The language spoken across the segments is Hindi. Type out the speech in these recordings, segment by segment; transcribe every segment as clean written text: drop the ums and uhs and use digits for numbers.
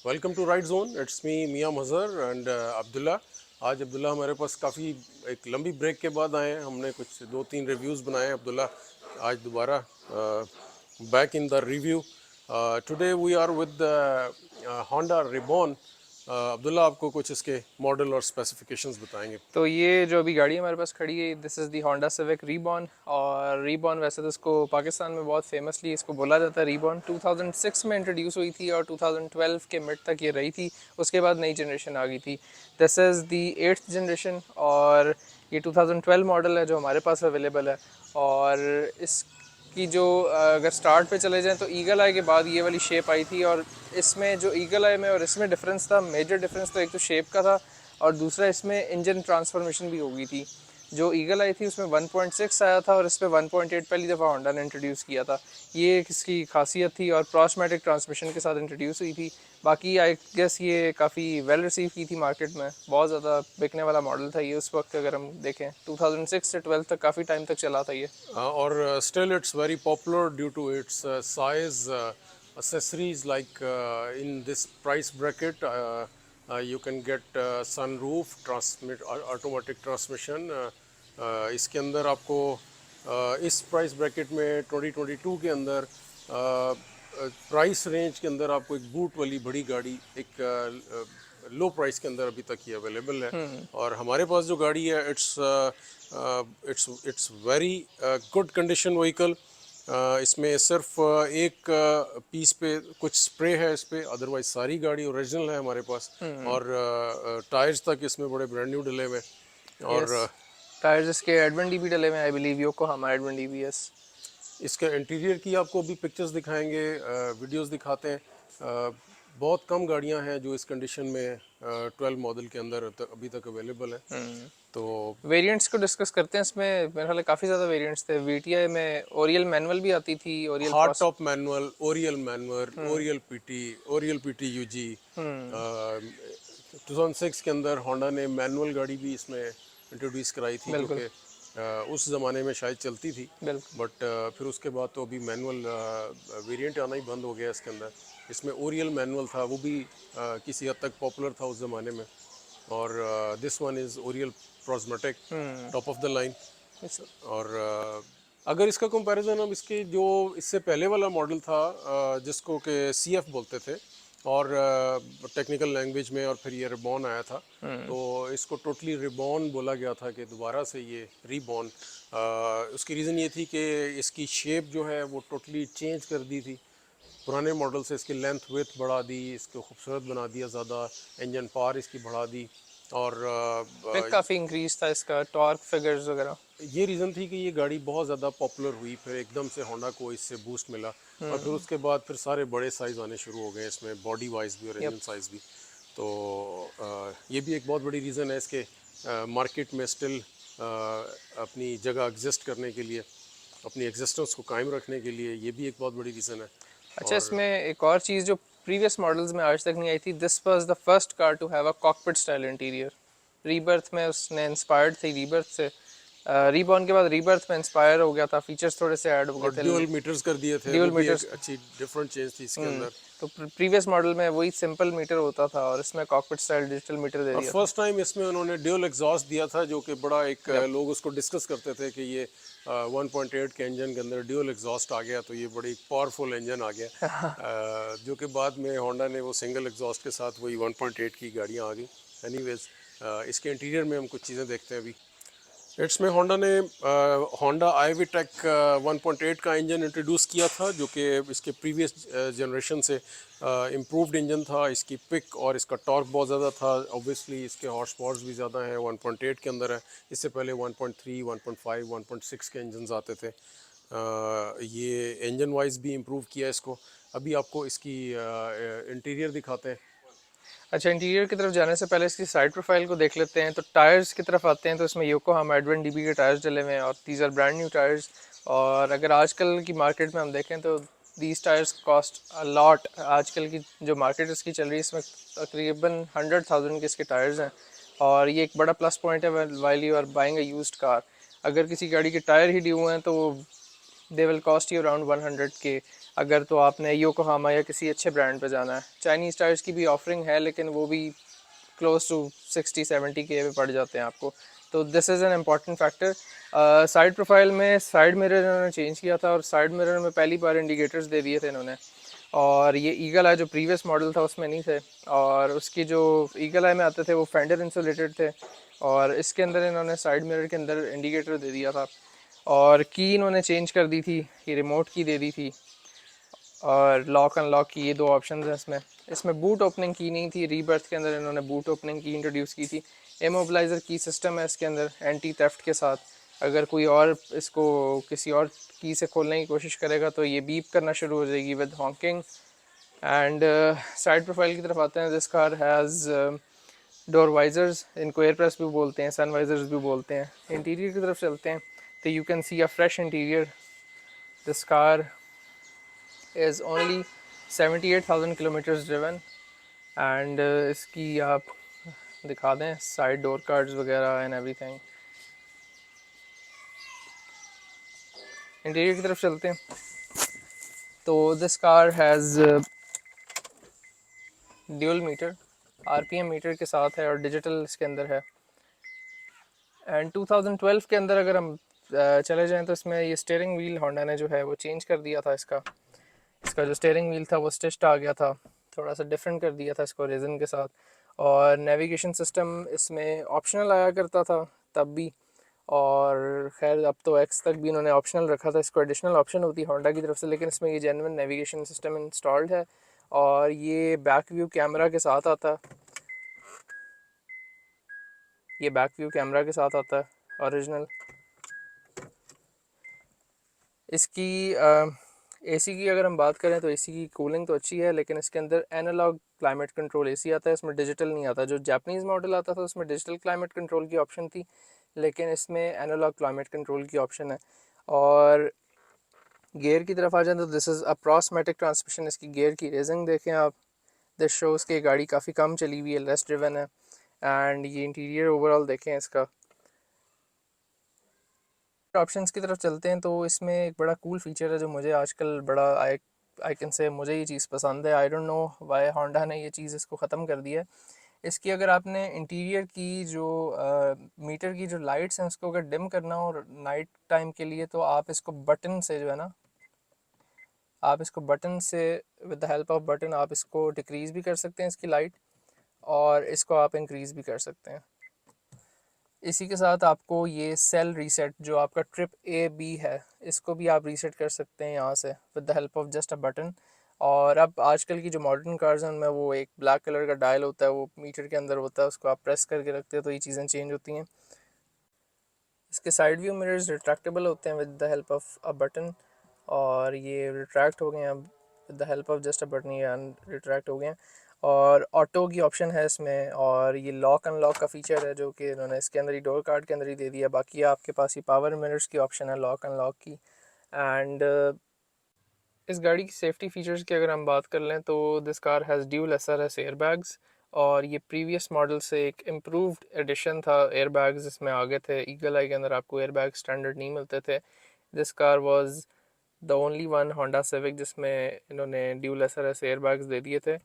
Welcome to Ride it's me Mian Mazhar and Abdullah. आज अब्दुल्ला हमारे पास काफ़ी एक लंबी ब्रेक के बाद आए हैं। हमने कुछ 2-3 रिव्यूज़ बनाए हैं। अब्दुल्ला आज दोबारा back in the review. Today we are with Honda reborn. Abdullah आपको कुछ इसके मॉडल और स्पेसिफिकेशंस बताएंगे। तो ये जो अभी गाड़ी हमारे पास खड़ी है, this is the Honda civic reborn. और रीबॉर्न वैसे तो इसको पाकिस्तान में बहुत फेमसली इसको बोला जाता है रीबॉर्न। 2006 में इंट्रोड्यूस हुई थी और 2012 के मिड तक ये रही थी। उसके बाद नई जनरेशन आ गई थी। This is the 8th generation और ये 2012 मॉडल है जो हमारे पास अवेलेबल है। और इस कि जो अगर स्टार्ट पे चले जाएं तो ईगल आई के बाद ये वाली शेप आई थी। और इसमें जो ईगल आई में और इसमें डिफरेंस था, मेजर डिफरेंस तो एक तो शेप का था और दूसरा इसमें इंजन ट्रांसफॉर्मेशन भी हो गई थी। जो ईगल आई थी उसमें 1.6 आया था और इस पर 1.8 पहली दफ़ा होंडा ने इंट्रोड्यूस किया था। ये एक इसकी खासियत थी और प्रॉस्मेटिक ट्रांसमिशन के साथ इंट्रोड्यूस हुई थी। बाकी आई गेस ये काफ़ी वेल रिसीव की थी मार्केट में, बहुत ज़्यादा बिकने वाला मॉडल था ये उस वक्त। अगर हम देखें 2006 से 12 तक काफ़ी टाइम तक चला था ये। और still it's very popular due to its size, accessories like in this price bracket you can get sunroof, transmit automatic transmission। इसके अंदर आपको इस प्राइस ब्रैकेट में 2022 के अंदर प्राइस रेंज के अंदर आपको एक बूट वाली बड़ी गाड़ी एक लो प्राइस के अंदर अभी तक ये अवेलेबल है। और हमारे पास जो गाड़ी है it's very good condition vehicle. इसमें सिर्फ एक पीस पे कुछ स्प्रे है इस पे, अदरवाइज सारी गाड़ी ओरिजिनल है हमारे पास। और टायर्स तक इसमें बड़े ब्रांड न्यू डले हुए हैं। यस, और टायर्स इसके एडवन डी बी डले में, I believe Yokohama Advan D B. Yes. इसके इंटीरियर की आपको अभी पिक्चर्स दिखाएंगे, वीडियोस दिखाते हैं। बहुत कम गाड़ियां हैं जो इस कंडीशन में 12 मॉडल के अंदर अभी तक अवेलेबल है। तो वेरिएंट्स को डिस्कस करते हैं। इसमें मेरे ख्याल काफ़ी ज़्यादा वेरिएंट्स थे। वीटीआई में ओरियल मैनुअल भी आती थी, Oriel hard cross. Top manual, Oriel PT UG. 2006 के अंदर होंडा ने मैनुअल गाड़ी भी इसमें इंट्रोड्यूस कराई थी जो बिल्कुल कि उस ज़माने में शायद चलती थी। बिल्कुल। बट फिर उसके बाद तो अभी मैनुअल वेरिएंट आना ही बंद हो गया इसके अंदर। इसमें ओरियल मैनुअल था, वो भी किसी हद तक पॉपुलर था उस ज़माने में। और दिस वन इज़ ओरियल प्रोस्मेटिक, टॉप ऑफ द लाइन। और अगर इसका कंपैरिजन हम इसके जो इससे पहले वाला मॉडल था जिसको कि सीएफ बोलते थे और टेक्निकल लैंग्वेज में, और फिर ये रिबॉन आया था, तो इसको टोटली रिबॉन बोला गया था कि दोबारा से ये रीबॉन। उसकी रीज़न ये थी कि इसकी शेप जो है वो टोटली चेंज कर दी थी। पुराने मॉडल से इसकी लेंथ विड्थ बढ़ा दी, इसको खूबसूरत बना दिया ज़्यादा, इंजन पावर इसकी बढ़ा दी। और पिक काफ़ी इंक्रीज था इसका, टॉर्क फिगर्स वगैरह। ये रीज़न थी कि ये गाड़ी बहुत ज़्यादा पॉपुलर हुई, फिर एकदम से होंडा को इससे बूस्ट मिला। और फिर उसके बाद फिर सारे बड़े साइज़ आने शुरू हो गए इसमें, बॉडी वाइज भी और यप। इंजन साइज़ भी। तो ये भी एक बहुत बड़ी रीज़न है इसके मार्केट में स्टिल अपनी जगह एग्जिस्ट करने के लिए, अपनी एग्जिस्टेंस को कायम रखने के लिए, ये भी एक बहुत बड़ी रीज़न है। अच्छा, और इसमें एक और चीज़ जो प्रीवियस मॉडल्स में आज तक नहीं आई थी, this was the first car to have a cockpit style interior. Reborn में उसने इंस्पायर्ड थी रीबर्थ से। रीबॉर्न के बाद रीबर्थ में इंस्पायर हो गया था, फीचर्स थोड़े से ऐड हो गए और थे। ड्यूअल मीटर्स कर दिए थे, ड्यूल वो भी एक मीटर्स। अच्छी डिफरेंट चेंज थी इसके अंदर। तो प्रीवियस मॉडल में वही सिंपल मीटर होता था और इसमें कॉकपिट स्टाइल डिजिटल मीटर दे और दिया था। फर्स्ट टाइम इसमें उन्होंने ड्यूल एग्जॉस्ट दिया था जो कि बड़ा एक यप। लोग उसको डिस्कस करते थे कि ये 1.8 के इंजन के अंदर ड्यूल एग्जॉस्ट आ गया तो ये बड़ी पावरफुल इंजन आ गया। जो कि बाद में होंडा ने वो सिंगल एग्जॉस्ट के साथ वही 1.8 की गाड़ियाँ आ गई। एनीवेज, इसके इंटीरियर में हम कुछ चीज़ें देखते हैं अभी। इसमें होंडा ने होंडा आईवी टेक 1.8 का इंजन इंट्रोड्यूस किया था जो कि इसके प्रीवियस जनरेशन से इम्प्रूव्ड इंजन था। इसकी पिक और इसका टॉर्क बहुत ज़्यादा था। ऑब्वियसली इसके हॉर्स पावर्स भी ज़्यादा हैं, 1.8 के अंदर है। इससे पहले 1.3, 1.5, 1.6 के इंजन आते थे। ये इंजन वाइज भी इम्प्रूव किया इसको। अभी आपको इसकी इंटीरियर दिखाते हैं। अच्छा, इंटीरियर की तरफ जाने से पहले इसकी साइड प्रोफाइल को देख लेते हैं। तो टायर्स की तरफ आते हैं तो इसमें योकोहामा एडवन डीबी के टायर्स डले हुए हैं और these are brand new tyres. और अगर आजकल की मार्केट में हम देखें तो these tyres cost a lot. आजकल की जो मार्केट इसकी चल रही है इसमें तकरीबन 100,000 के इसके टायर्स हैं। और ये एक बड़ा प्लस पॉइंट है while you are buying a used car. अगर किसी गाड़ी के टायर ही ड्यू हैं तो they will cost you around 100K। अगर तो आपने योकोहामा या किसी अच्छे ब्रांड पे जाना है। चाइनीज़ टायर्स की भी ऑफरिंग है, लेकिन वो भी क्लोज टू 60-70 के पे पड़ जाते हैं आपको। तो this is an important factor. Side profile में साइड मिरर इन्होंने चेंज किया था, और साइड मिरर में पहली बार इंडिकेटर्स दे दिए थे इन्होंने। और ये ईगल आई जो प्रीवियस मॉडल था उसमें नहीं थे, और उसकी जो ईगल आई में आते थे वो फेंडर इंसुलेटेड थे, और इसके अंदर इन्होंने साइड मिरर के अंदर इंडिकेटर दे दिया था। और की इन्होंने चेंज कर दी थी, ये रिमोट की दे दी थी, और लॉक अनलॉक की ये दो ऑप्शन हैं इसमें। इसमें बूट ओपनिंग की नहीं थी, रीबर्थ के अंदर इन्होंने बूट ओपनिंग की इंट्रोड्यूस की थी। इमोबिलाइज़र की सिस्टम है इसके अंदर एंटी थेफ्ट के साथ। अगर कोई और इसको किसी और की से खोलने की कोशिश करेगा तो ये बीप करना शुरू हो जाएगी with Hawking. And side profile की तरफ आते हैं। This car has door visors, इनको एयर प्रेस भी बोलते हैं, सन वाइजर्स भी बोलते हैं। इंटीरियर की तरफ चलते हैं तो you can see a fresh interior. This car is only 78,000 kilometres driven. And इसकी आप दिखा दें साइड डोर कार्ड्स वगैरह एंड एवरीथिंग। इंटीरियर की तरफ चलते हैं तो this car has dual meter, RPM meter के साथ है, और डिजिटल इसके अंदर है। एंड 2012 के अंदर अगर हम चले जाएं तो इसमें ये स्टीयरिंग व्हील होंडा ने जो है वो चेंज कर दिया था। इसका जो स्टीयरिंग व्हील था वो स्टिच्ड आ गया था, थोड़ा सा डिफरेंट कर दिया था इसको रेजन के साथ। और नेविगेशन सिस्टम इसमें ऑप्शनल आया करता था तब भी, और खैर अब तो एक्स तक भी इन्होंने ऑप्शनल रखा था, इसको एडिशनल ऑप्शन होती है होंडा की तरफ से, लेकिन इसमें ये जेन्युइन नेविगेशन सिस्टम इंस्टॉल्ड है। और ये बैक व्यू कैमरा के साथ आता है, ये बैक व्यू कैमरा के साथ आता है ओरिजिनल। इसकी एसी की अगर हम बात करें तो एसी की कूलिंग तो अच्छी है, लेकिन इसके अंदर एनालॉग क्लाइमेट कंट्रोल एसी आता है, इसमें डिजिटल नहीं आता। जो जापानीज़ मॉडल आता था उसमें डिजिटल क्लाइमेट कंट्रोल की ऑप्शन थी, लेकिन इसमें एनालॉग क्लाइमेट कंट्रोल की ऑप्शन है। और गियर की तरफ आ जाए तो दिस इज़ अ प्रोस्मेटिक ट्रांसमिशन। इसकी गियर की रेजिंग देखें आप, दिस शोज़ की गाड़ी काफ़ी कम चली हुई है, लेस ड्रिवन है। एंड ये इंटीरियर ओवरऑल देखें इसका। ऑप्शंस की तरफ चलते हैं तो इसमें एक बड़ा कूल फीचर है जो मुझे आजकल बड़ा आई कैन से मुझे ये चीज़ पसंद है। I don't know why Honda ने ये चीज़ इसको ख़त्म कर दिया है। इसकी अगर आपने इंटीरियर की जो मीटर की जो लाइट्स हैं उसको अगर डिम करना हो नाइट टाइम के लिए, तो आप इसको बटन से जो है ना, आप इसको बटन से with the help off button आप इसको डिक्रीज़ भी कर सकते हैं इसकी लाइट, और इसको आप इंक्रीज़ भी कर सकते हैं। इसी के साथ आपको ये सेल रीसेट जो आपका ट्रिप ए बी है, इसको भी आप रीसेट कर सकते हैं यहाँ से with the help of just a button. और अब आजकल की जो मॉडर्न कार्स हैं उनमें वो एक ब्लैक कलर का डायल होता है, वो मीटर के अंदर होता है, उसको आप प्रेस करके रखते हो तो ये चीज़ें चेंज होती हैं। इसके साइड व्यू मिरर्स रिट्रैक्टेबल होते हैं with the help of a button, और ये रिट्रैक्ट हो गए हैं अब with the help of just a button, ये रिट्रैक्ट हो गए हैं। और ऑटो की ऑप्शन है इसमें, और ये लॉक अनलॉक का फीचर है जो कि इन्होंने इसके अंदर ही डोर कार्ड के अंदर ही दे दिया। बाकी आपके पास ये पावर मिरर्स की ऑप्शन है लॉक अनलॉक की। एंड इस गाड़ी की सेफ्टी फीचर्स की अगर हम बात कर लें तो this car has dual SRS air bags, और ये प्रीवियस मॉडल से एक इम्प्रूव्ड एडिशन था। एयर बैग्स इसमें आगे थे, ईगल आई के अंदर आपको एयर बैग स्टैंडर्ड नहीं मिलते थे। This car was the only one Honda civic जिसमें इन्होंने ड्यूल एसआरएस एयर बैग्स दे दिए थे।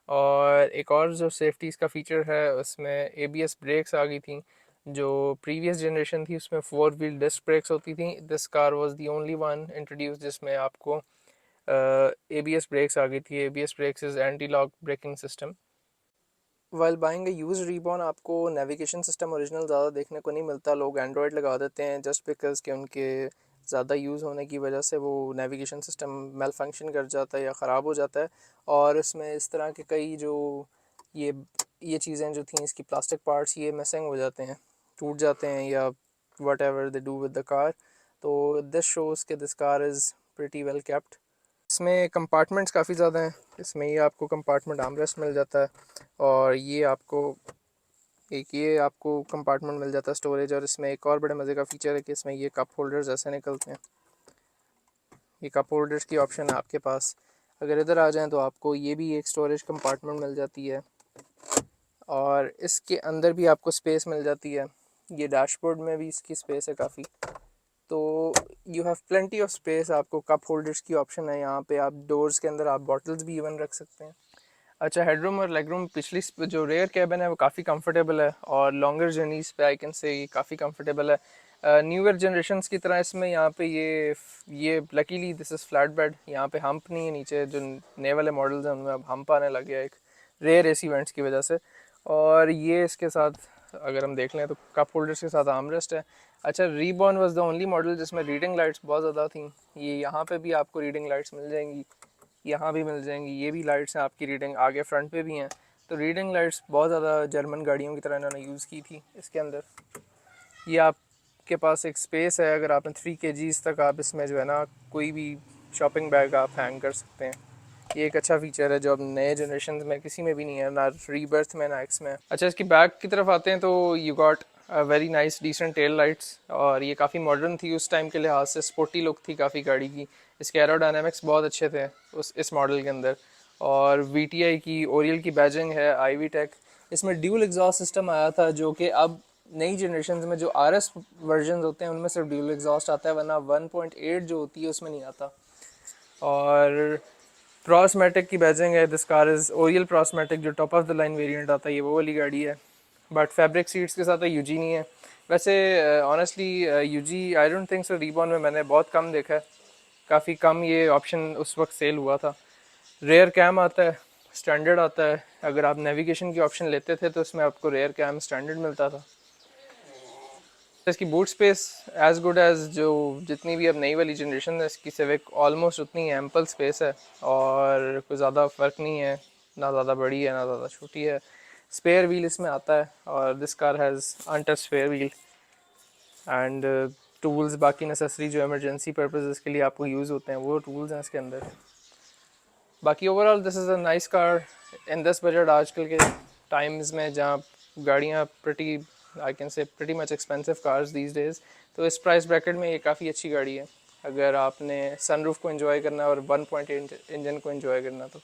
और एक और जो सेफ्टी इसका फीचर है उसमें एबीएस ब्रेक्स आ गई थी। जो प्रीवियस जनरेशन थी उसमें 4 व्हील डिस्क ब्रेक्स होती थी, this car was the only one introduce जिसमें आपको ABS ब्रेक्स आ गई थी। ABS brakes is anti lock braking system. While buying a use रीबॉन आपको नेविगेशन सिस्टम ओरिजिनल ज़्यादा देखने को नहीं मिलता। लोग एंड्रॉयड लगा देते हैं जस्ट बिकॉज कि उनके ज़्यादा यूज़ होने की वजह से वो नेविगेशन सिस्टम मेल फंक्शन कर जाता है या ख़राब हो जाता है। और इसमें इस तरह के कई जो ये ये चीज़ें जो थी इसकी प्लास्टिक पार्ट्स ये मिसिंग हो जाते हैं, टूट जाते हैं, या what ever they do with the car. तो दिस शोज़ कि this car is pretty well kept. इसमें कंपार्टमेंट्स काफ़ी ज़्यादा हैं। इसमें ये आपको कंपार्टमेंट आर्मरेस्ट मिल जाता है, और ये आपको कंपार्टमेंट मिल जाता है स्टोरेज। और इसमें एक और बड़े मज़े का फ़ीचर है कि इसमें ये कप होल्डर्स ऐसे निकलते हैं, ये कप होल्डर्स की ऑप्शन है आपके पास। अगर इधर आ जाएं तो आपको ये भी एक स्टोरेज कंपार्टमेंट मिल जाती है, और इसके अंदर भी आपको स्पेस मिल जाती है। ये डैशबोर्ड में भी इसकी स्पेस है काफ़ी। तो you have plenty of space, आपको कप होल्डर्स की ऑप्शन है यहाँ पे, आप डोर्स के अंदर आप बॉटल्स भी इवन रख सकते हैं। अच्छा, हेडरूम और लेग रूम पिछली जो रेयर कैबिन है वो काफ़ी कंफर्टेबल है और लॉन्गर जर्नीज़ पे आई कैन से काफ़ी कंफर्टेबल है। न्यूअर जनरेशंस की तरह इसमें यहाँ पे ये luckily this is flat bed, यहाँ पे हम्प नहीं है नीचे, जो नए वाले मॉडल्स हैं उनमें अब हम्प आने लग गया एक रेयर एसी वेंट्स की वजह से। और ये इसके साथ अगर हम देख लें तो कप होल्डर्स के साथ आर्मरेस्ट है। अच्छा, reborn was the only model जिसमें रीडिंग लाइट्स बहुत ज़्यादा थी। ये यहाँ पे भी आपको रीडिंग लाइट्स मिल जाएंगी, यहाँ भी मिल जाएंगी, ये भी लाइट्स हैं आपकी रीडिंग, आगे फ्रंट पे भी हैं। तो रीडिंग लाइट्स बहुत ज़्यादा जर्मन गाड़ियों की तरह इन्होंने यूज़ की थी इसके अंदर। ये आपके पास एक स्पेस है, अगर आपने 3 kgs तक आप इसमें जो है ना कोई भी शॉपिंग बैग आप हैंग कर सकते हैं। ये एक अच्छा फीचर है जो अब नए जनरेशन में किसी में भी नहीं है, ना रीबर्थ में ना एक्स में। अच्छा, इसकी बैक की तरफ आते हैं तो you got very nice decent tail lights, और ये काफ़ी मॉडर्न थी उस टाइम के लिहाज से, स्पोर्टी लुक थी काफ़ी गाड़ी की। इसके एरोडायनामिक्स बहुत अच्छे थे इस मॉडल के अंदर। और VTI की ओरियल की बैजिंग है, IV टेक। इसमें ड्यूल एग्जॉस्ट सिस्टम आया था जो कि अब नई जनरेशन में जो RS वर्जन होते हैं उनमें सिर्फ ड्यूल एग्जॉस्ट आता है, वरना 1.8 जो होती है उसमें नहीं आता। और प्रॉस्मेटिक की बैजिंग है, दिस कार इज़ ओरियल प्रॉस्मेटिक, जो top of the line variant आता है ये वो वाली गाड़ी है। बट फैब्रिक सीट्स के साथ UG नहीं है। वैसे honestly UG I don't think so, reborn में मैंने बहुत कम देखा है, काफ़ी कम ये ऑप्शन उस वक्त सेल हुआ था। रेयर कैम आता है, स्टैंडर्ड आता है, अगर आप नेविगेशन की ऑप्शन लेते थे तो इसमें आपको रेयर कैम स्टैंडर्ड मिलता था। इसकी boot space as good as जो जितनी भी अब नई वाली जनरेशन है इसकी सिविक, ऑलमोस्ट उतनी एम्पल स्पेस है और कोई ज़्यादा फ़र्क नहीं है, ना ज़्यादा बड़ी है ना ज़्यादा छोटी है। स्पेयर व्हील इसमें आता है और this car has untouch spare wheel and tools, बाकी नेसेसरी जो इमरजेंसी पर्पसेस के लिए आपको यूज़ होते हैं वो टूल्स हैं इसके अंदर। बाकी overall this is a nice car in this budget, आजकल के टाइम्स में जहाँ गाड़ियाँ pretty I can say pretty much expensive cars these days, तो इस प्राइस ब्रैकेट में ये काफ़ी अच्छी गाड़ी है अगर आपने सनरूफ को एंजॉय करना है और 1.8 इंजन को एंजॉय करना तो।